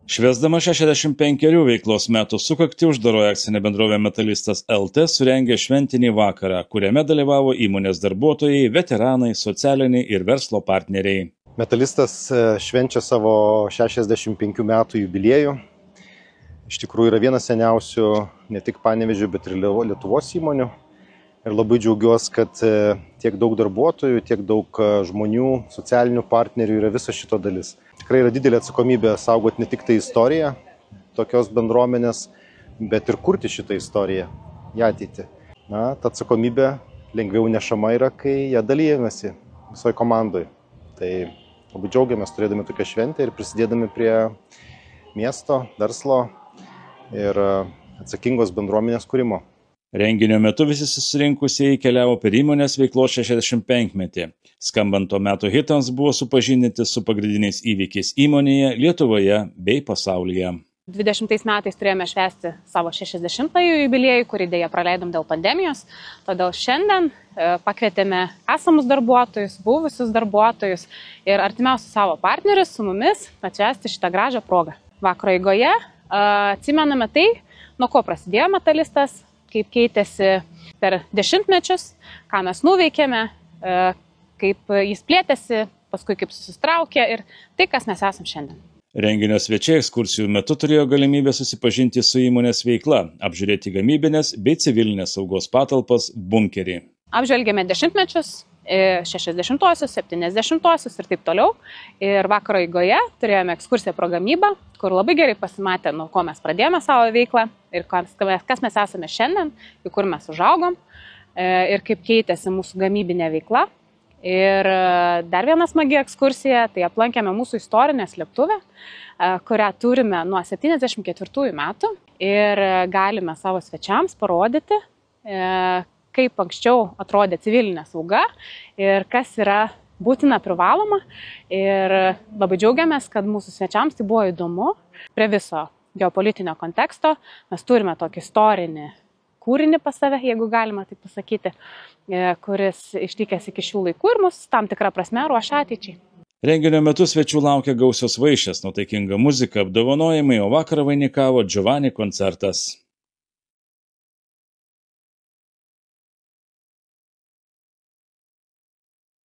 Švęsdama 65 veiklos metų sukaktį uždaroji akcinė bendrovė Metalistas LT surengė šventinį vakarą, kuriame dalyvavo įmonės darbuotojai, veteranai, socialiniai ir verslo partneriai. Metalistas švenčia savo 65 metų jubiliejų. Iš tikrųjų yra vienas seniausių ne tik Panevėžio, bet ir Lietuvos įmonių. Ir labai džiaugiuosi, kad tiek daug darbuotojų, tiek daug žmonių, socialinių partnerių yra viso šito dalis. Tikrai yra didelė atsakomybė saugoti ne tik tai istoriją tokios bendruomenės, bet ir kurti šitą istoriją į ateitį. Ta atsakomybė lengviau nešama yra, kai ją dalyjamasi visoje komandoje. Tai labai džiaugiamės turėdami tokią šventę ir prisidėdami prie miesto, verslo ir atsakingos bendruomenės kūrimo. Renginio metu visi susirinkusieji keliavo per įmonės veiklos 65-metį. Skambant to meto hitams buvo supažindinti su pagrindiniais įvykiais įmonėje, Lietuvoje bei pasaulyje. 20 metais turėjome švęsti savo 60-ąjį jubiliejų, kurį dėja praleidom dėl pandemijos. Todėl šiandien pakvietėme esamus darbuotojus, buvusius darbuotojus ir artimiausius savo partnerius su mumis atšvęsti šitą gražią progą. Vakaro eigoje atsimename tai, nuo ko prasidėjo Metalistas, kaip keitėsi per dešimtmečius, ką mes nuveikėme, kaip jis plėtėsi, paskui kaip susitraukė ir tai, kas mes esam šiandien. Renginio svečiai ekskursijų metu turėjo galimybę susipažinti su įmonės veikla, apžiūrėti gamybinės bei civilinės saugos patalpas, bunkerį. Apžvelgėme dešimtmečius, 60-osius, 70-osius ir taip toliau. Ir vakaro eigoje turėjome ekskursiją pro gamybą, kur labai gerai pasimatė, nuo ko mes pradėjome savo veiklą ir kas mes esame šiandien, į kur mes užaugom ir kaip keitėsi mūsų gamybinė veikla. Ir dar viena smagi ekskursija, tai aplankėme mūsų istorinę slėptuvę, kurią turime nuo 74 metų ir galime savo svečiams parodyti, kaip anksčiau atrodė civilinė sauga ir kas yra būtina privaloma. Ir labai džiaugiamės, kad mūsų svečiams tai buvo įdomu. Prie viso geopolitinio konteksto mes turime tokį istorinį kūrinį pas save, jeigu galima taip pasakyti, kuris ištikęs iki šių laikų ir mus tam tikrą prasme ruošia ateičiai. Renginio metu svečių laukia gausios vaišės, nuotaikinga muzika, apdovanojimai, o vakarą vainikavo Giovanni koncertas.